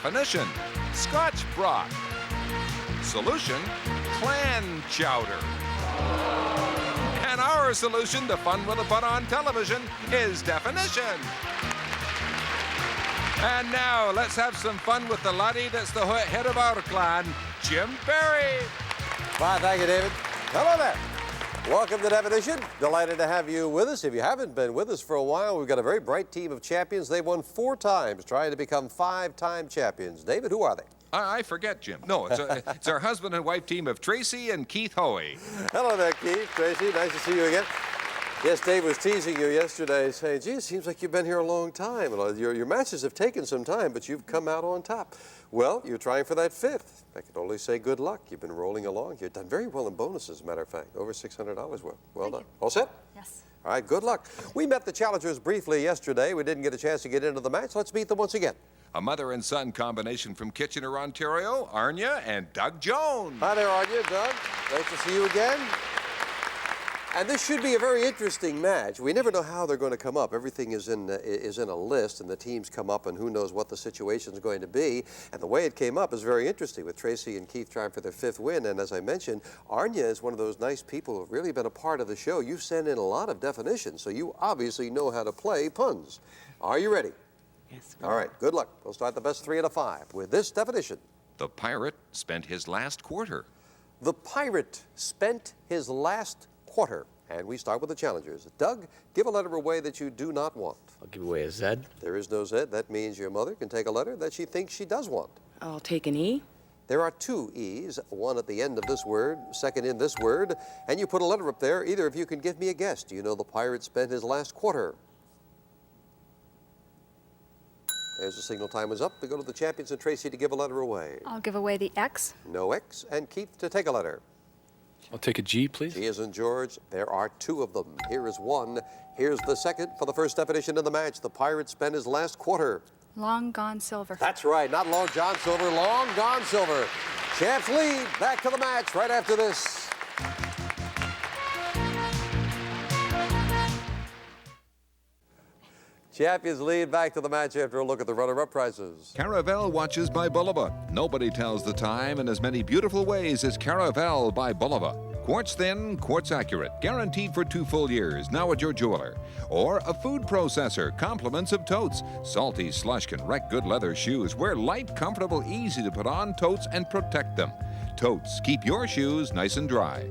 Definition: Scotch broth. Solution: clan chowder. And our solution to fun we'll put on television is definition. And now, let's have some fun with the laddie that's the head of our clan, Jim Barry. Fine, thank you, David. Hello there. Welcome to Definition. Delighted to have you with us. If you haven't been with us for a while, we've got a very bright team of champions. They've won 4 times, trying to become 5-time champions. David, who are they? I forget, Jim. No, it's our husband and wife team of Tracy and Keith Hoey. Hello there, Keith. Tracy, nice to see you again. Yes, Dave was teasing you yesterday, saying, gee, it seems like you've been here a long time. Your matches have taken some time, but you've come out on top. Well, you're trying for that 5th. I can only say good luck. You've been rolling along. You've done very well in bonuses, as a matter of fact. Over $600 worth. Well done. All set? Yes. All right, good luck. We met the challengers briefly yesterday. We didn't get a chance to get into the match. Let's meet them once again. A mother and son combination from Kitchener, Ontario, Arnya and Doug Jones. Hi there, Arnya, Doug. Nice to see you again. And this should be a very interesting match. We never know how they're going to come up. Everything is in a list, and the teams come up, and who knows what the situation is going to be. And the way it came up is very interesting, with Tracy and Keith trying for their 5th win. And as I mentioned, Arnya is one of those nice people who have really been a part of the show. You've sent in a lot of definitions, so you obviously know how to play puns. Are you ready? Yes. All right, good luck. We'll start the best 3 out of 5 with this definition. The pirate spent his last quarter. The pirate spent his last quarter. And we start with the challengers. Doug, give a letter away that you do not want. I'll give away a Z. There is no Z. That means your mother can take a letter that she thinks she does want. I'll take an E. There are 2 E's, one at the end of this word, second in this word, and you put a letter up there. Either of you can give me a guess. Do you know the pirate spent his last quarter? There's the signal time is up. We go to the champions and Tracy to give a letter away. I'll give away the X. No X. And Keith to take a letter. I'll take a G, please. G as in George. There are 2 of them. Here is one. Here's the second for the first definition of the match. The pirate spent his last quarter. Long Gone Silver. That's right. Not Long John Silver. Long Gone Silver. Champs lead. Back to the match right after this. Champions lead. Back to the match after a look at the runner-up prizes. Caravel watches by Bulova. Nobody tells the time in as many beautiful ways as Caravel by Bulova. Quartz thin, quartz accurate, guaranteed for 2 full years, now at your jeweler. Or a food processor, compliments of Totes. Salty slush can wreck good leather shoes. Wear light, comfortable, easy to put on Totes and protect them. Totes, keep your shoes nice and dry.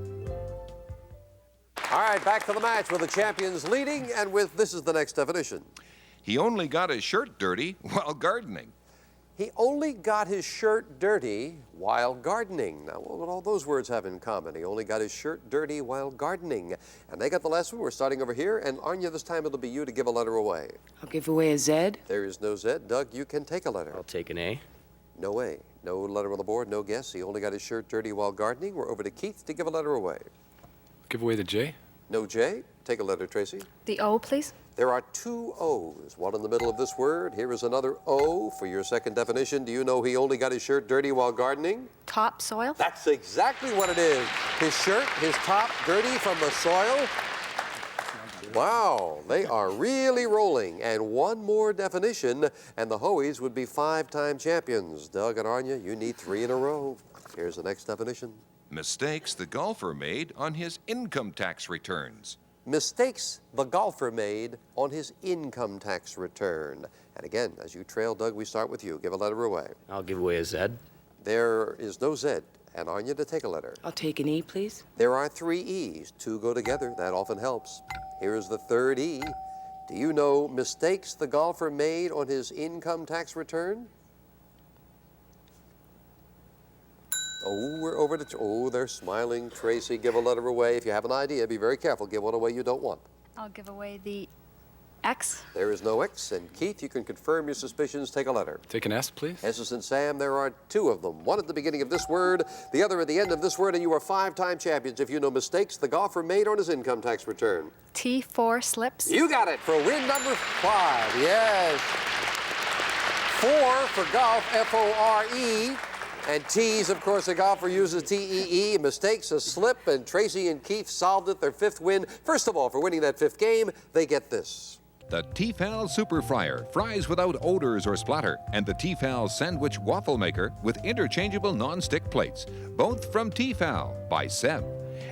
All right, back to the match with the champions leading, and with this is the next definition. He only got his shirt dirty while gardening. He only got his shirt dirty while gardening. Now, what would all those words have in common? He only got his shirt dirty while gardening. And they got the last one. We're starting over here. And Arnya, this time it'll be you to give a letter away. I'll give away a Z. There is no Z. Doug, you can take a letter. I'll take an A. No A. No letter on the board, no guess. He only got his shirt dirty while gardening. We're over to Keith to give a letter away. Give away the J. No J. Take a letter, Tracy. The O, please. There are 2 O's, one in the middle of this word. Here is another O for your second definition. Do you know he only got his shirt dirty while gardening? Topsoil. That's exactly what it is. His shirt, his top, dirty from the soil. Wow, they are really rolling. And one more definition, and the Hoeys would be 5-time champions. Doug and Arnya, you need 3 in a row. Here's the next definition. Mistakes the golfer made on his income tax returns. Mistakes the golfer made on his income tax return. And again, as you trail, Doug, we start with you. Give a letter away. I'll give away a Z. There is no Z. And Arnya to take a letter. I'll take an E, please. There are 3 E's. 2 go together. That often helps. Here is the 3rd E. Do you know mistakes the golfer made on his income tax return? Oh, we're over to... Oh, they're smiling. Tracy, give a letter away. If you have an idea, be very careful. Give one away you don't want. I'll give away the X. There is no X. And Keith, you can confirm your suspicions. Take a letter. Take an S, please. S's and Sam, there are 2 of them. One at the beginning of this word, the other at the end of this word, and you are 5-time champions if you know mistakes the golfer made on his income tax return. T4 slips. You got it for win number 5. Yes. 4 for golf, F-O-R-E. And T's, of course, the golfer uses T-E-E. Mistakes, a slip, and Tracy and Keith solved it, their 5th win. First of all, for winning that 5th game, they get this. The Tefal Super Fryer, fries without odors or splatter, and the Tefal Sandwich Waffle Maker with interchangeable non-stick plates, both from Tefal by Seb.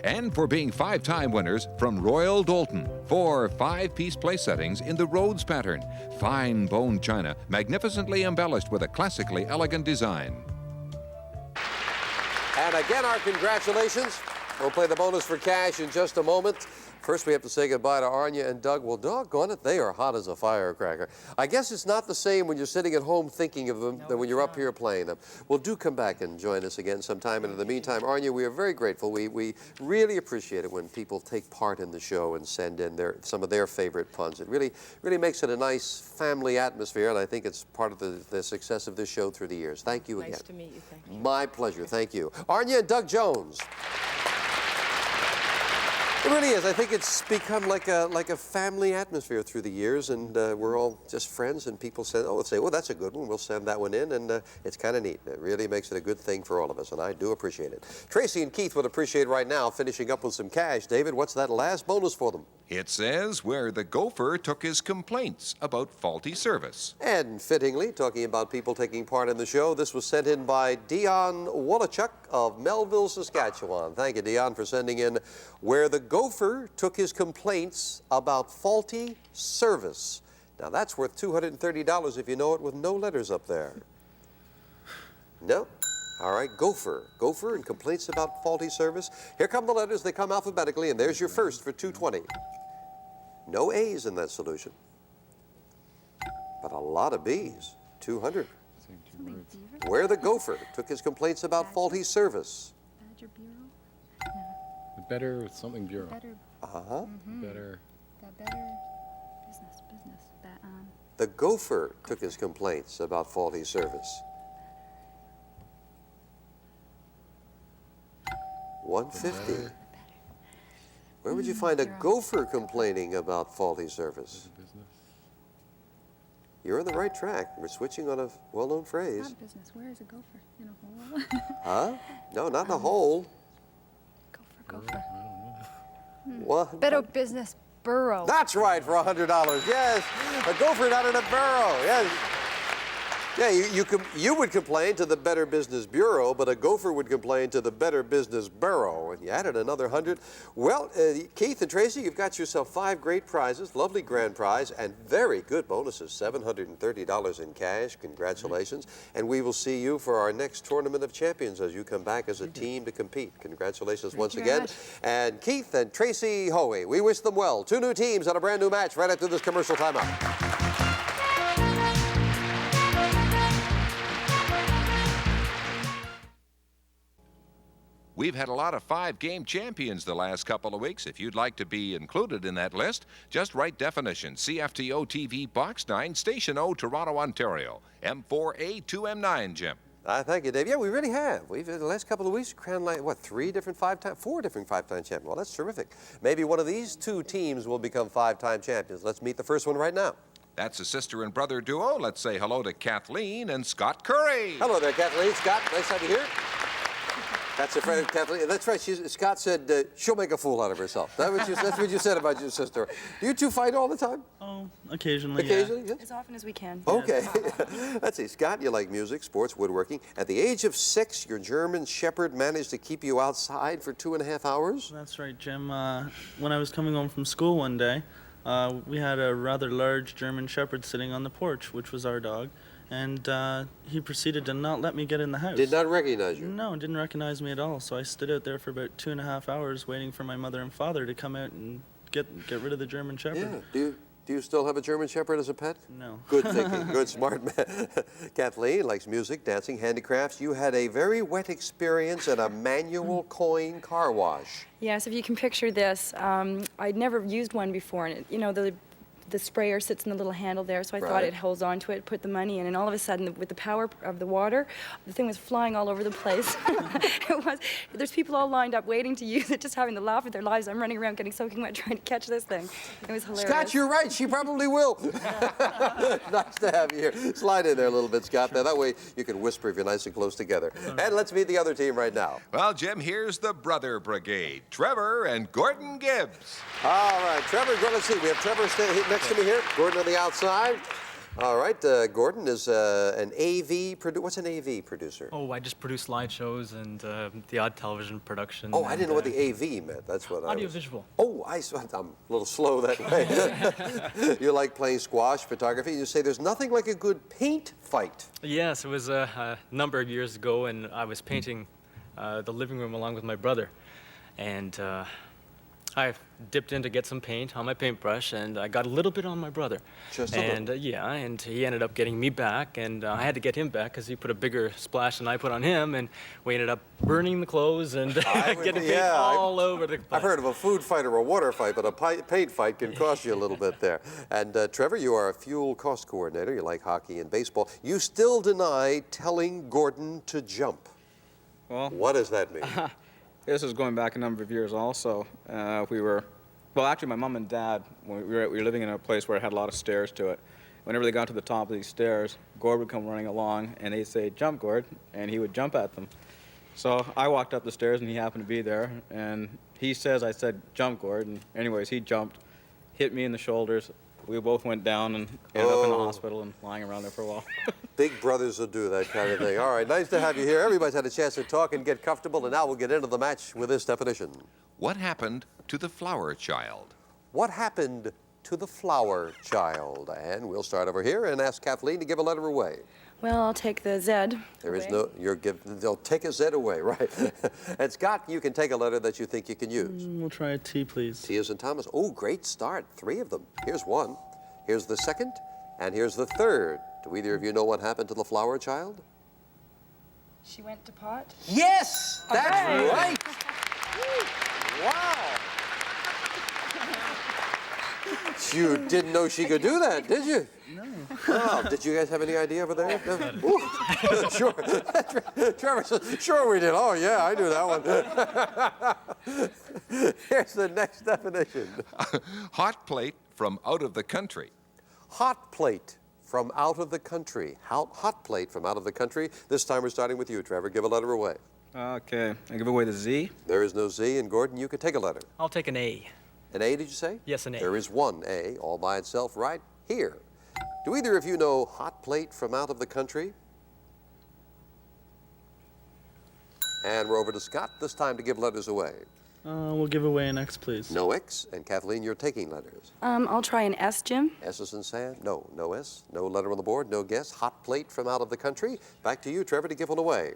And for being 5-time winners from Royal Doulton, 4 5-piece place settings in the Rhodes pattern, fine bone china, magnificently embellished with a classically elegant design. And again, our congratulations. We'll play the bonus for cash in just a moment. First, we have to say goodbye to Anya and Doug. Well, doggone it, they are hot as a firecracker. I guess it's not the same when you're sitting at home thinking of them than when you're up here playing them. Well, do come back and join us again sometime. And in the meantime, Anya, we are very grateful. We really appreciate it when people take part in the show and send in some of their favorite puns. It really makes it a nice family atmosphere, and I think it's part of the success of this show through the years. Thank you again. Nice to meet you. Thank you. My pleasure. Thank you. Anya and Doug Jones. It really is. I think it's become like a family atmosphere through the years, and we're all just friends, and people say, let's say, that's a good one. We'll send that one in, and it's kind of neat. It really makes it a good thing for all of us, and I do appreciate it. Tracy and Keith would appreciate right now finishing up with some cash. David, what's that last bonus for them? It says where the gopher took his complaints about faulty service. And fittingly, talking about people taking part in the show, this was sent in by Dion Wolochuk of Melville, Saskatchewan. Thank you, Dion, for sending in where the gopher took his complaints about faulty service. Now, that's worth $230 if you know it with no letters up there. No? All right, gopher. Gopher and complaints about faulty service. Here come the letters. They come alphabetically, and there's your first for $220. No A's in that solution, but a lot of B's. $200. Where the gopher took his complaints about faulty service. Badger Bureau? The Better with something bureau. Better. Uh-huh. Better. The Better Business. The gopher took his complaints about faulty service. 150. Where would you find a gopher complaining about faulty service? Business. You're on the right track. We're switching on a well-known phrase. Not business. Where is a gopher? In a hole? Huh? No, not in a hole. Gopher. What? Better Business Bureau. That's right, for $100. Yes, a gopher not in a burrow. Yes. Yeah, you would complain to the Better Business Bureau, but a gopher would complain to the Better Business Bureau. And you added another 100. Well, Keith and Tracy, you've got yourself 5 great prizes, lovely grand prize, and very good bonuses, $730 in cash. Congratulations. And we will see you for our next Tournament of Champions as you come back as a team to compete. Congratulations once again. And Keith and Tracy Hoey, we wish them well. 2 new teams on a brand new match right after this commercial timeout. We've had a lot of 5-game champions the last couple of weeks. If you'd like to be included in that list, just write definition, CFTO TV Box 9, Station O, Toronto, Ontario, M4A2M9, Jim. Thank you, Dave. Yeah, we really have. We've, in the last couple of weeks, crowned, like, what, 4 different 5-time champions. Well, that's terrific. Maybe one of these 2 teams will become 5-time champions. Let's meet the first one right now. That's a sister and brother duo. Let's say hello to Kathleen and Scott Curry. Hello there, Kathleen. Scott, nice to have you here. That's a friend of Kathleen. That's right. Scott said she'll make a fool out of herself. That's what you said about your sister. Do you 2 fight all the time? Oh, occasionally. Occasionally, yes. As often as we can. Okay. Let's see. Scott, you like music, sports, woodworking. At the age of 6, your German Shepherd managed to keep you outside for 2.5 hours? That's right, Jim. When I was coming home from school one day, we had a rather large German Shepherd sitting on the porch, which was our dog. And he proceeded to not let me get in the house. Did not recognize you? No, didn't recognize me at all. So I stood out there for about 2.5 hours waiting for my mother and father to come out and get rid of the German Shepherd. Yeah. Do you still have a German Shepherd as a pet? No. Good thinking. Good, smart man. Kathleen likes music, dancing, handicrafts. You had a very wet experience at a manual coin car wash. Yes, if you can picture this, I'd never used one before, and the sprayer sits in the little handle there, so I thought it holds on to it, put the money in, and all of a sudden, with the power of the water, the thing was flying all over the place. There's people all lined up waiting to use it, just having the laugh of their lives. I'm running around getting soaking wet trying to catch this thing. It was hilarious. Scott, you're right. She probably will. Nice to have you here. Slide in there a little bit, Scott. Now, that way you can whisper if you're nice and close together. And let's meet the other team right now. Well, Jim, here's the Brother Brigade, Trevor and Gordon Gibbs. All right, Trevor, let's see. We have Trevor next next to me here. Gordon on the outside. All right, Gordon is an AV producer. What's an AV producer? Oh, I just produce live shows and the odd television production. Oh, I didn't know what the AV meant. That's what I was. Audiovisual. Oh, I'm a little slow that way. You like playing squash, photography. You say there's nothing like a good paint fight. Yes, it was a number of years ago, and I was painting the living room along with my brother. And I dipped in to get some paint on my paintbrush, and I got a little bit on my brother. Just a little? And yeah, and he ended up getting me back, and I had to get him back because he put a bigger splash than I put on him, and we ended up burning the clothes and getting paint all over the place. I've heard of a food fight or a water fight, but a paint fight can cost you a little bit there. And Trevor, you are a fuel cost coordinator. You like hockey and baseball. You still deny telling Gordon to jump. Well, What does that mean? this was going back a number of years also. Well, actually, my mom and dad, when we were living in a place where it had a lot of stairs to it. Whenever they got to the top of these stairs, Gord would come running along, and they'd say, "Jump, Gord," and he would jump at them. So I walked up the stairs, and he happened to be there, and he says, I said, "Jump, Gord," and anyways, he jumped, hit me in the shoulders. We both went down and ended up in the hospital and lying around there for a while. Big brothers will do that kind of thing. All right, nice to have you here. Everybody's had a chance to talk and get comfortable, and now we'll get into the match with this definition. What happened to the flower child? What happened to the flower child? And we'll start over here and ask Kathleen to give a letter away. Well, I'll take the Z. There is away. no, they'll take a Z away, right? And Scott, you can take a letter that you think you can use. We'll try a T, please. T as in Thomas. Oh, great start. 3 of them. Here's one. Here's the second. And here's the third. Do either of you know what happened to the flower child? She went to pot. Yes! That's Okay. right! Wow! You didn't know she could do that, did you? No. Oh, did you guys have any idea over there? No? Ooh. Sure. Trevor says, sure we did. Oh, yeah, I knew that one. Here's the next definition. Hot plate from out of the country. Hot plate from out of the country. Hot plate from out of the country. This time we're starting with you, Trevor. Give a letter away. Okay, I give away the Z. There is no Z, and Gordon, you could take a letter. I'll take an A. An A, did you say? Yes, an A. There is one A, all by itself, right here. Do either of you know hot plate from out of the country? And we're over to Scott, this time to give letters away. We'll give away an X, please. No X, and Kathleen, you're taking letters. I'll try an S, Jim. S is in Sam? No, no S. No letter on the board, no guess. Hot plate from out of the country. Back to you, Trevor, to give one away.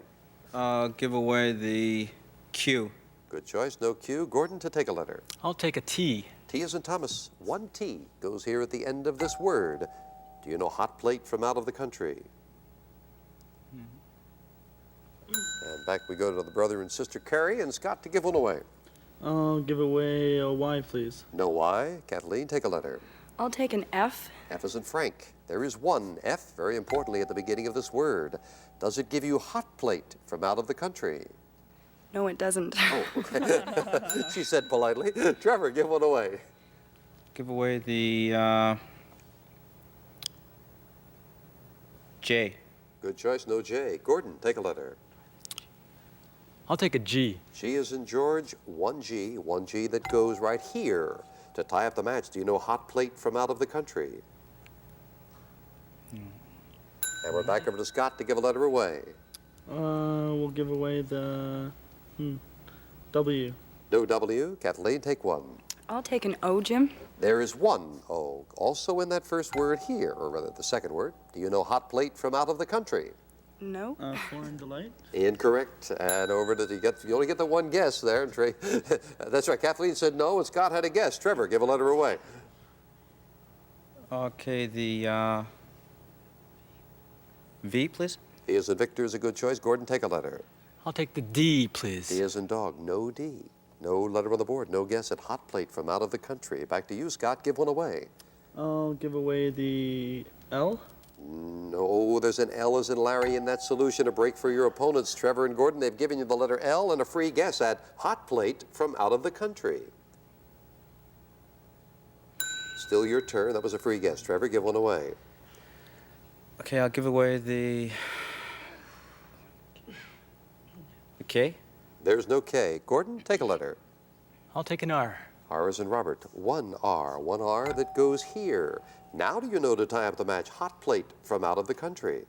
I'll give away the Q. Good choice, no Q. Gordon, to take a letter. I'll take a T. T as in Thomas. One T goes here at the end of this word. Do you know hot plate from out of the country? And back we go to the brother and sister Carrie and Scott to give one away. I'll give away a Y, please. No Y. Kathleen, take a letter. I'll take an F. F as in Frank. There is one F, very importantly, at the beginning of this word. Does it give you hot plate from out of the country? No, it doesn't. Oh, okay. She said politely. Trevor, give one away. Give away the J. Good choice, no J. Gordon, take a letter. I'll take a G. G is in George, one G that goes right here to tie up the match. Do you know hot plate from out of the country? And we're back over to Scott to give a letter away. We'll give away the W. No W. Kathleen, take one. I'll take an O, Jim. There is one O, also in that first word here, or rather the second word. Do you know hot plate from out of the country? No. Foreign delight. Incorrect. And over to you only get the one guess there. Trey. That's right. Kathleen said no, and Scott had a guess. Trevor, give a letter away. Okay, the V, please. V as in Victor is a good choice. Gordon, take a letter. I'll take the D, please. D as in dog. No D. No letter on the board. No guess at hot plate from out of the country. Back to you, Scott. Give one away. I'll give away the L. No, there's an L as in Larry in that solution. A break for your opponents, Trevor and Gordon. They've given you the letter L and a free guess at hot plate from out of the country. Still your turn. That was a free guess. Trevor, give one away. Okay, I'll give away the K. There's no K. Gordon, take a letter. I'll take an R. R as in Robert. One R that goes here. Now do you know to tie up the match? Hot plate from out of the country.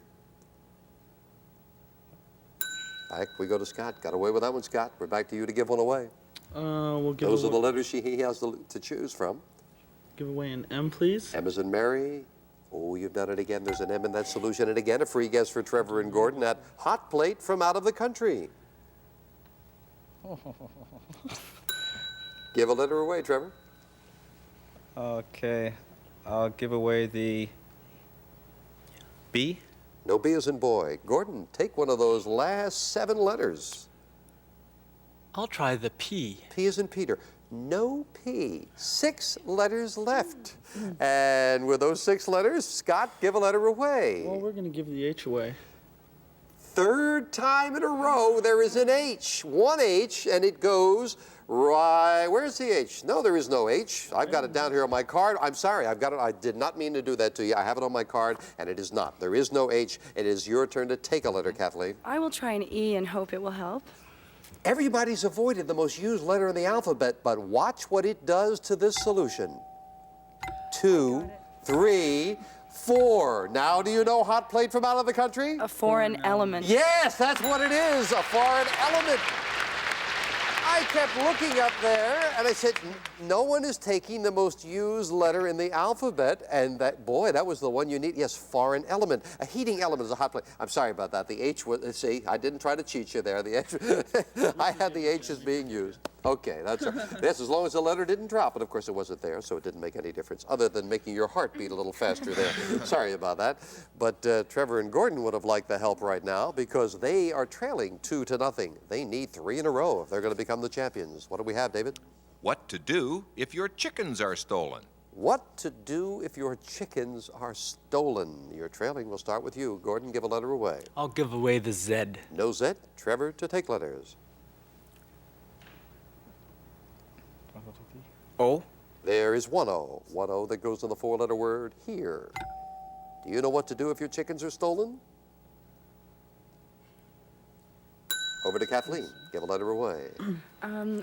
Back we go to Scott. Got away with that one, Scott. We're back to you to give one away. We'll give Those are the away, letters he has to choose from. give away an M, please. M as in Mary. Oh, you've done it again. There's an M in that solution. And again, a free guess for Trevor and Gordon at hot plate from out of the country. Give a letter away, Trevor. Okay, I'll give away the B. No B as in boy. Gordon, take one of those last 7 letters. I'll try the P. P as in Peter. No P. 6 letters left. And with those 6 letters, Scott, give a letter away. Well, we're going to give the H away. Third time in a row, there is an H. One H, and it goes right. Where's the H? No, there is no H. I've got it down here on my card. I'm sorry, I've got it. I did not mean to do that to you. I have it on my card, and it is not. There is no H. It is your turn to take a letter, Kathleen. I will try an E and hope it will help. Everybody's avoided the most used letter in the alphabet, but watch what it does to this solution. 2, 3, 4. Now, do you know hot plate from out of the country? A foreign element. Yes, that's what it is, a foreign element. I kept looking up there, and I said, no one is taking the most used letter in the alphabet, and that, boy, that was the one you need. Yes, foreign element. A heating element is a hot plate. I'm sorry about that. The H was, see, I didn't try to cheat you there. The H, I had the H as being used. Okay, that's right. Yes, as long as the letter didn't drop, but of course it wasn't there, so it didn't make any difference, other than making your heart beat a little faster there. Sorry about that. But Trevor and Gordon would have liked the help right now because they are trailing 2-0. They need 3 in a row if they're going to become the champions. What do we have, David? What to do if your chickens are stolen? What to do if your chickens are stolen? Your trailing will start with you. Gordon, give a letter away. I'll give away the Z. No Z. Trevor to take letters. O. There is 1 O. 1 O that goes in the 4-letter word here. Do you know what to do if your chickens are stolen? Over to Kathleen. Give a letter away.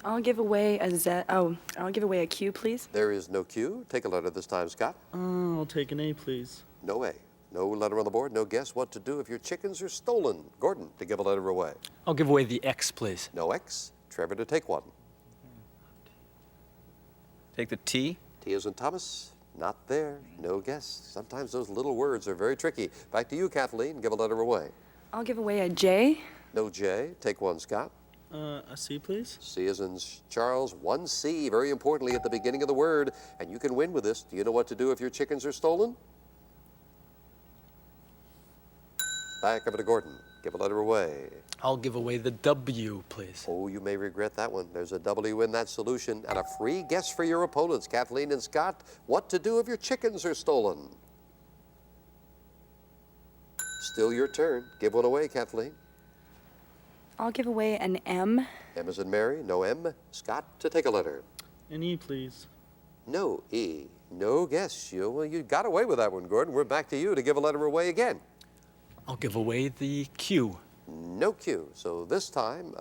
I'll give away a Z. Oh, I'll give away a Q, please. There is no Q. Take a letter this time, Scott. I'll take an A, please. No A. No letter on the board. No guess what to do if your chickens are stolen. Gordon to give a letter away. I'll give away the X, please. No X. Trevor to take one. Take the T. T as in Thomas. Not there. No guess. Sometimes those little words are very tricky. Back to you, Kathleen. Give a letter away. I'll give away a J. No J. Take one, Scott. A C, please. C as in Charles. 1 C, very importantly at the beginning of the word. And you can win with this. Do you know what to do if your chickens are stolen? Back over to Gordon. Give a letter away. I'll give away the W, please. Oh, you may regret that one. There's a W in that solution and a free guess for your opponents, Kathleen and Scott. What to do if your chickens are stolen? Still your turn. Give one away, Kathleen. I'll give away an M. M as in Mary. No M. Scott to take a letter. An E, please. No E. No guess. You got away with that one, Gordon. We're back to you to give a letter away again. I'll give away the Q. No Q. So this time,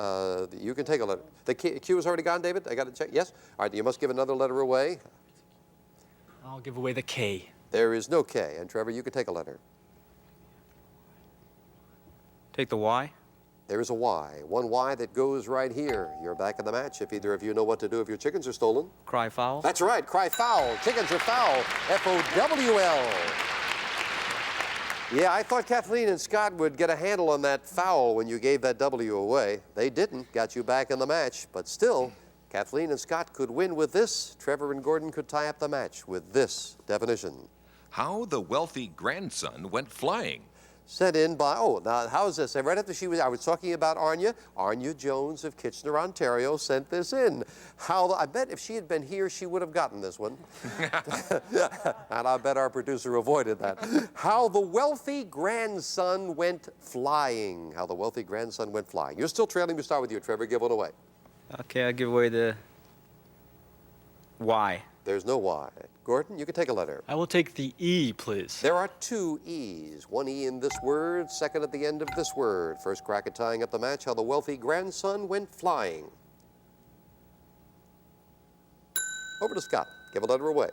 you can take a letter. The Q is already gone, David? I got to check. Yes? All right, you must give another letter away. I'll give away the K. There is no K. And Trevor, you can take a letter. Take the Y. There is a Y. 1 Y that goes right here. You're back in the match if either of you know what to do if your chickens are stolen. Cry foul. That's right. Cry foul. Chickens are foul. F-O-W-L. Yeah, I thought Kathleen and Scott would get a handle on that foul when you gave that W away. They didn't. Got you back in the match. But still, Kathleen and Scott could win with this. Trevor and Gordon could tie up the match with this definition. How the wealthy grandson went flying. Sent in by, oh, now how is this? Right after I was talking about Anya Jones of Kitchener, Ontario sent this in. I bet if she had been here, she would have gotten this one. And I bet our producer avoided that. How the wealthy grandson went flying. How the wealthy grandson went flying. You're still trailing. We start with you, Trevor. Give one away. Okay, I'll give away the Y. There's no Y. Gordon, you can take a letter. I will take the E, please. There are 2 E's. 1 E in this word, second at the end of this word. First crack at tying up the match. How the wealthy grandson went flying. Over to Scott. Give a letter away.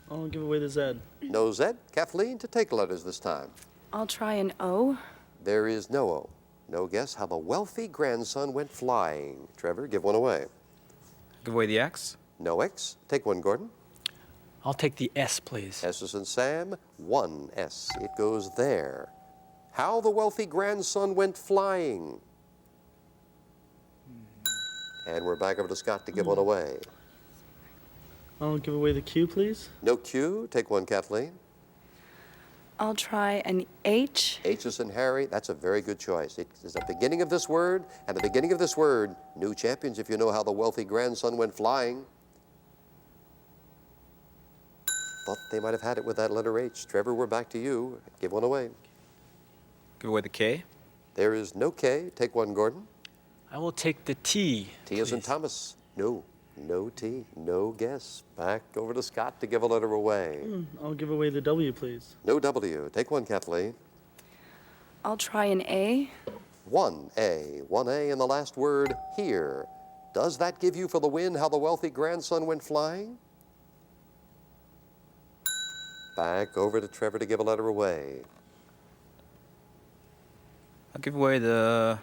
I'll give away the Z. No Z. Kathleen, to take letters this time. I'll try an O. There is no O. No guess how the wealthy grandson went flying. Trevor, give one away. Give away the X. No X. Take one, Gordon. I'll take the S, please. S's and Sam, one S. It goes there. How the wealthy grandson went flying. And we're back over to Scott to give one away. I'll give away the Q, please. No Q. Take one, Kathleen. I'll try an H. H's and Harry, that's a very good choice. It is the beginning of this word, and the beginning of this word, new champions if you know how the wealthy grandson went flying. Thought they might have had it with that letter H. Trevor, we're back to you. Give one away. Give away the K. There is no K. Take one, Gordon. I will take the T. T as in please. Thomas. No. No T. No guess. Back over to Scott to give a letter away. I'll give away the W, please. No W. Take one, Kathleen. I'll try an A. One A. One A in the last word, here. Does that give you for the win how the wealthy grandson went flying? Back over to Trevor to give a letter away. I'll give away the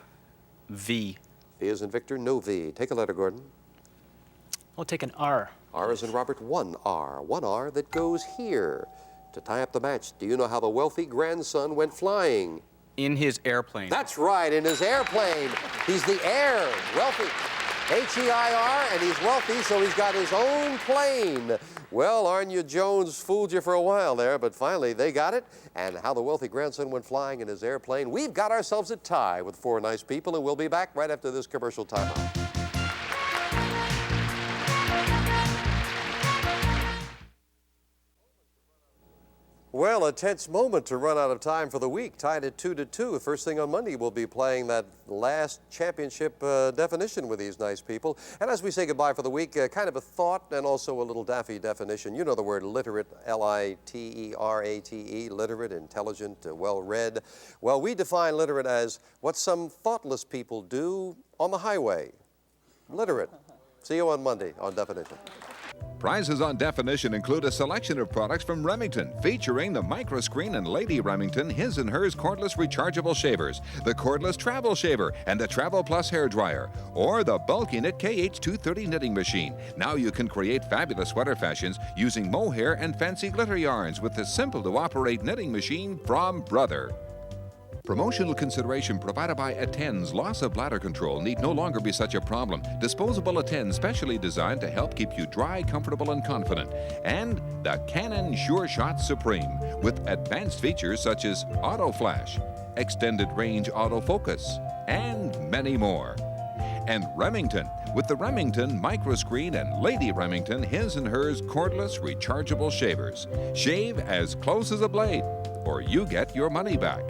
V. V as in Victor, no V. Take a letter, Gordon. I'll take an R. R as in Robert, one R. One R that goes here. To tie up the match, do you know how the wealthy grandson went flying? In his airplane. That's right, in his airplane. He's the heir, wealthy. H-E-I-R, and he's wealthy, so he's got his own plane. Well, Arnya Jones fooled you for a while there, but finally they got it. And how the wealthy grandson went flying in his airplane. We've got ourselves a tie with four nice people, and we'll be back right after this commercial timeout. Well, a tense moment to run out of time for the week, tied at 2-2. First thing on Monday, we'll be playing that last championship definition with these nice people. And as we say goodbye for the week, kind of a thought and also a little daffy definition. You know the word literate, L-I-T-E-R-A-T-E, literate, intelligent, well-read. Well, we define literate as what some thoughtless people do on the highway. Literate. See you on Monday on Definition. Prizes on Definition include a selection of products from Remington, featuring the Microscreen and Lady Remington His and Hers Cordless Rechargeable Shavers, the Cordless Travel Shaver, and the Travel Plus Hair Dryer, or the Bulky Knit KH230 Knitting Machine. Now you can create fabulous sweater fashions using mohair and fancy glitter yarns with the simple-to-operate knitting machine from Brother. Promotional consideration provided by Attens. Loss of bladder control need no longer be such a problem. Disposable Attens, specially designed to help keep you dry, comfortable, and confident. And the Canon Sure Shot Supreme, with advanced features such as auto flash, extended range autofocus, and many more. And Remington, with the Remington Microscreen and Lady Remington His and Hers Cordless Rechargeable Shavers. Shave as close as a blade, or you get your money back.